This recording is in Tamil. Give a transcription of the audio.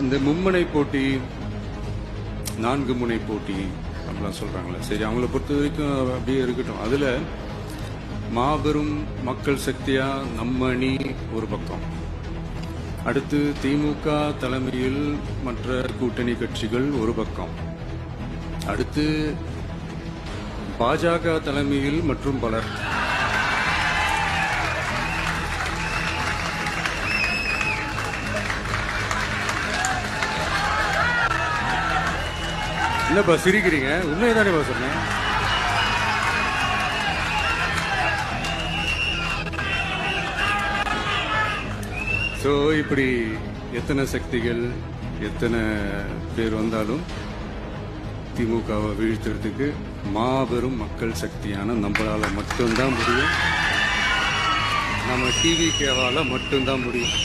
இந்த மும்முனை போட்டி, 4 முனை போட்டி அப்படிலாம் சொல்றாங்களே, சரி அவங்கள பொறுத்த வரைக்கும் அப்படியே இருக்கட்டும். அதுல மாபெரும் மக்கள் சக்தியா நம்ம அணி ஒரு பக்கம், அடுத்து திமுக தலைமையில் மற்ற கூட்டணி கட்சிகள் ஒரு பக்கம், அடுத்து பாஜக தலைமையில் மற்றும் பலர். என்னப்பா சிரிக்கிறீங்க? உண்மையதானே சொன்னேன். ஸோ இப்படி எத்தனை சக்திகள் எத்தனை பேர் வந்தாலும் திமுகவை வீழ்த்துறதுக்கு மாபெரும் மக்கள் சக்தியான நம்மளால மட்டும்தான் முடியும். நம்ம டிவிகேவால மட்டும்தான் முடியும்.